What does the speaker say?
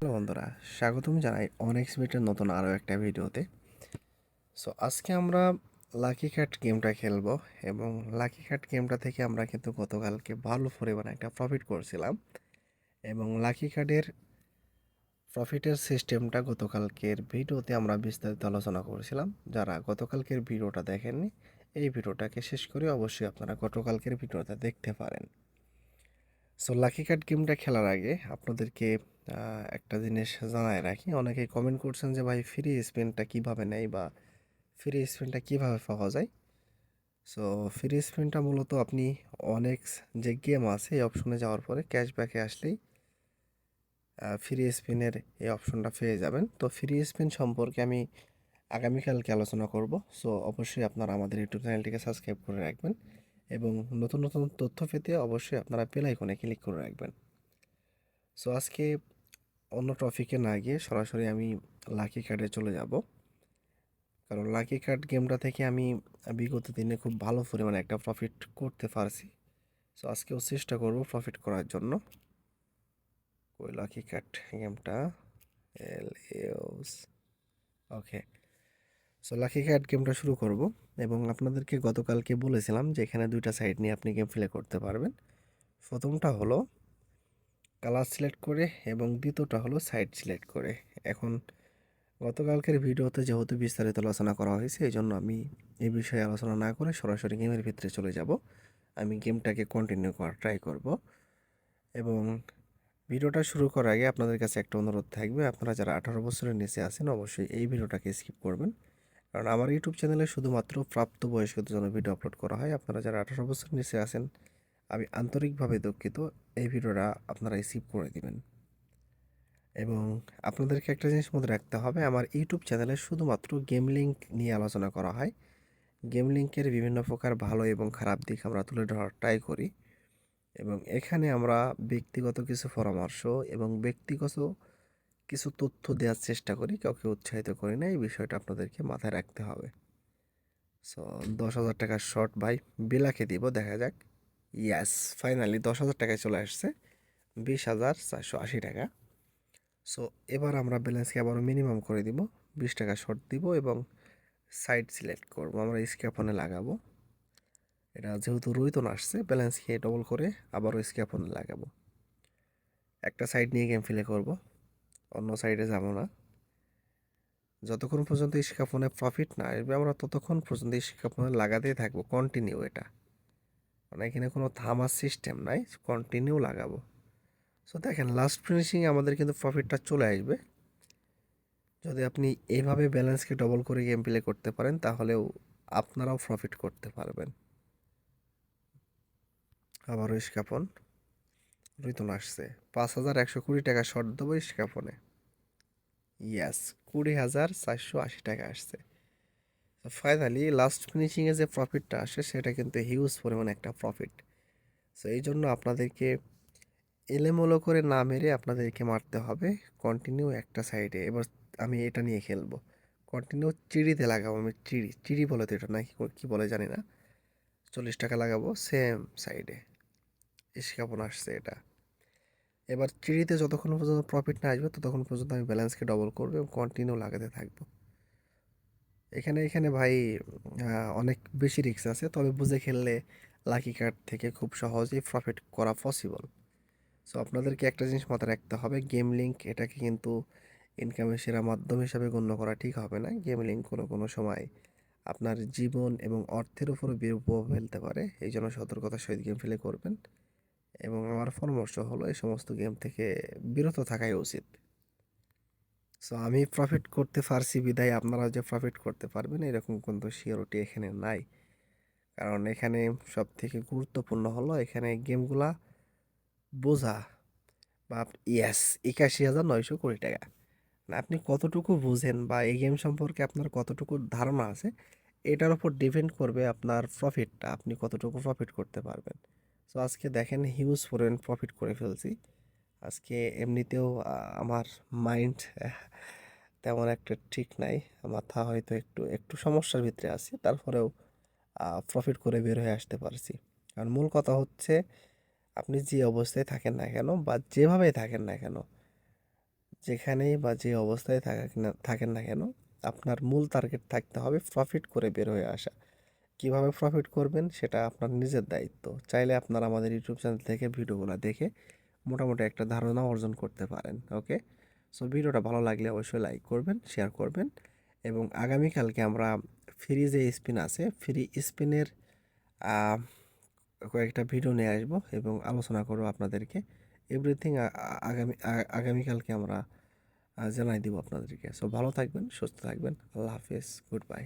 Hello বন্ধুরা, স্বাগতম জানাই অনেক্সবিটের নতুন আরও একটা ভিডিওতে। সো আজকে আমরা লাকি ক্যাট গেমটা খেলবো এবং লাকি ক্যাট গেমটা থেকে আমরা কিন্তু গতকালকে ভালো পরিমাণে একটা প্রফিট করছিলাম এবং লাকি ক্যাটের প্রফিটের সিস্টেমটা গতকালকের ভিডিওতে আমরা বিস্তারিত আলোচনা করেছিলাম। যারা গতকালকের ভিডিওটা দেখেননি, এই ভিডিওটাকে শেষ করে অবশ্যই আপনারা গতকালকের ভিডিওটা দেখতে পারেন। সো লাকি কার্ড গেমটা খেলার আগে আপনাদেরকে একটা জিনিস জানায় রাখি। অনেকেই কমেন্ট করছেন যে ভাই ফ্রি স্পিনটা কীভাবে নেয় বা ফ্রি স্পিনটা কীভাবে পাওয়া যায়। সো ফ্রি স্পিনটা মূলত আপনি অনেক যে গেম আছে এই অপশনে যাওয়ার পরে ক্যাশব্যাকে আসলেই ফ্রি স্পিনের এই অপশনটা পেয়ে যাবেন। তো ফ্রি স্পিন সম্পর্কে আমি আগামীকালকে আলোচনা করব। সো অবশ্যই আপনারা আমাদের ইউটিউব চ্যানেলটিকে সাবস্ক্রাইব করে রাখবেন এবং নতুন নতুন তথ্য পেতে অবশ্যই আপনারা বেল আইকনে ক্লিক করে রাখবেন। সো আজকে অন্য টপিকে না গিয়ে সরাসরি আমি লাকি কার্ডে চলে যাব, কারণ লাকি কার্ড গেমটা থেকে আমি বিগত দিনে খুব ভালো পরিমাণে একটা প্রফিট করতে পারছি। সো আজকেও চেষ্টা করব প্রফিট করার জন্য। ওই লাকি কার্ড গেমটা এলএওস, ওকে। সো লাকি কার্ড গেমটা শুরু করব এবং আপনাদেরকে গতকালকে বলেছিলাম যে এখানে দুইটা সাইড নিয়ে আপনি গেম প্লে করতে পারবেন। প্রথমটা হলো কালার সিলেক্ট করে এবং দ্বিতীয়টা হলো সাইড সিলেক্ট করে। এখন গতকালকের ভিডিওতে যেহেতু বিস্তারিত আলোচনা করা হয়েছে, এই জন্য আমি এই বিষয়ে আলোচনা না করে সরাসরি গেমের ভিতরে চলে যাব। আমি গেমটাকে কন্টিনিউ করার ট্রাই করব এবং ভিডিওটা শুরু করার আগে আপনাদের কাছে একটা অনুরোধ থাকবে, আপনারা যারা 18 বছরের নিচে আছেন অবশ্যই এই ভিডিওটাকে স্কিপ করবেন, কারণ আমার ইউটিউব চ্যানেলে শুধুমাত্র প্রাপ্তবয়স্কদের জন্য ভিডিও আপলোড করা হয়। আপনারা যারা 18 বছরের নিচে আছেন, আমি আন্তরিকভাবে দুঃখিত, এই ভিডিওটা আপনারা স্কিপ করে দিবেন। এবং আপনাদেরকে একটা জিনিস মনে রাখতে হবে, আমার ইউটিউব চ্যানেলে শুধুমাত্র গেম লিঙ্ক নিয়ে আলোচনা করা হয়। গেম লিঙ্কের বিভিন্ন প্রকার ভালো এবং খারাপ দিক আমরা তুলে ধরার ট্রাই করি এবং এখানে আমরা ব্যক্তিগত কিছু পরামর্শ এবং ব্যক্তিগত কিছু তথ্য দেওয়ার চেষ্টা করি, কাউকে উৎসাহিত করি না। এই বিষয়টা আপনাদেরকে মাথায় রাখতে হবে। সো 10,000 টাকার শর্ট ভাই বিলাকে দিব, দেখা যাক। ইয়াস, ফাইনালি 10,000 টাকায় চলে আসছে, 20,480 টাকা। সো এবার আমরা ব্যালেন্সকে আবারও মিনিমাম করে দিব, 20 টাকা শর্ট দিব এবং সাইড সিলেক্ট করব, আমরা স্ক্যাপনে লাগাবো। এটা যেহেতু রুইতন আসছে, ব্যালেন্সকে ডবল করে আবারও স্ক্যাপনে লাগাবো। একটা সাইড নিয়ে গেম প্লে করব, অন্য সাইডে যাব না। যতক্ষণ পর্যন্ত স্ক্যাপনে প্রফিট না আসবে আমরা ততক্ষণ পর্যন্ত স্ক্যাপনে লাগাতেই থাকবো, কন্টিনিউ। এটা মানে এখানে কোনো থামার সিস্টেম নাই, কন্টিনিউ লাগাবো। সো দেখেন লাস্ট ফিনিশিং আমাদের কিন্তু প্রফিটটা চলে আসবে। যদি আপনি এইভাবে ব্যালেন্সকে ডবল করে গেম প্লে করতে পারেন তাহলেও আপনারাও প্রফিট করতে পারবেন। আবারও ইস্কাপন রিতন আসছে, 5,120 টাকা শর্ট দেবো ইস্কাপনে। ইয়াস, 20,480 টাকা আসছে। ফাইনালি লাস্ট ফিনিশিংয়ে যে প্রফিটটা আসে সেটা কিন্তু হিউজ পরিমাণে একটা প্রফিট। সো এই জন্য আপনাদেরকে এলোমেলো করে না মেরে আপনাদেরকে মারতে হবে কন্টিনিউ একটা সাইডে। এবার আমি এটা নিয়ে খেলবো, কন্টিনিউ চিড়িতে লাগাবো। আমি চিড়ি চিড়ি বলে তো এটা, নাকি কি বলে জানি না। 40 টাকা লাগাবো সেম সাইডে, ইস্কাপন আসছে এটা। এবার চিড়িতে যতক্ষণ পর্যন্ত প্রফিট না আসবে ততক্ষণ পর্যন্ত আমি ব্যালেন্সকে ডবল করবো এবং কন্টিনিউ লাগাতে থাকবো। এখানে এখানে ভাই অনেক বেশি রিস্ক আছে, তবে বুঝে খেললে লাকি কার্ড থেকে খুব সহজেই প্রফিট করা পসিবল। সো আপনাদেরকে একটা জিনিস মাথায় রাখতে হবে, গেম লিঙ্ক এটাকে কিন্তু ইনকামের সেরা মাধ্যম হিসাবে গণ্য করা ঠিক হবে না। গেম লিঙ্ক কোনো কোনো সময় আপনার জীবন এবং অর্থের উপরও বিরূপ প্রভাব ফেলতে পারে, এই জন্য সতর্কতার সহিত গেম প্লে করবেন এবং আমার পরামর্শ হলো এই সমস্ত গেম থেকে বিরত থাকাই উচিত। সো আমি প্রফিট করতে পারছি বিদায় আপনারা যে প্রফিট করতে পারবেন এরকম কিন্তু সিওরিটি এখানে নাই, কারণ এখানে সব থেকে গুরুত্বপূর্ণ হলো এখানে গেমগুলা বোঝা। বা ইয়াস, 81,920 টাকা। না আপনি কতটুকু বুঝেন বা এই গেম সম্পর্কে আপনার কতটুকু ধারণা আছে, এটার উপর ডিপেন্ড করবে আপনার প্রফিটটা, আপনি কতটুকু প্রফিট করতে পারবেন। সো আজকে দেখেন হিউজ পরিমাণ প্রফিট করে ফেলছি। আজকে এমনিতেও আমার মাইন্ড তেমন একটা ঠিক নাই, মাথা হয়তো একটু একটু সমস্যার ভিতরে আছি, তারপরেও প্রফিট করে বের হয়ে আসতে পারছি। কারণ মূল কথা হচ্ছে আপনি যে অবস্থায় থাকেন না কেন বা যেভাবে থাকেন না কেন, যেখানেই বা যে অবস্থায় থাকেন না কেন, আপনার মূল টার্গেট থাকতে হবে প্রফিট করে বের হয়ে আসা। কিভাবে প্রফিট করবেন সেটা আপনার নিজের দায়িত্ব। চাইলে আপনারা আমাদের ইউটিউব চ্যানেল থেকে ভিডিওগুলো দেখে মোটামুটি একটা ধারণা অর্জন করতে পারেন। ওকে, সো ভিডিওটা ভালো লাগলে অবশ্যই লাইক করবেন, শেয়ার করবেন, এবং আগামীকালকে আমরা ফ্রি যে স্পিন আছে, ফ্রি স্পিনের কয়েকটা ভিডিও নিয়ে আসবো এবং আলোচনা করবো আপনাদেরকে। এভরিথিং আগামীকালকে আমরা জানাই দিব আপনাদেরকে। সো ভালো থাকবেন, সুস্থ থাকবেন। আল্লাহ হাফিজ, গুড বাই।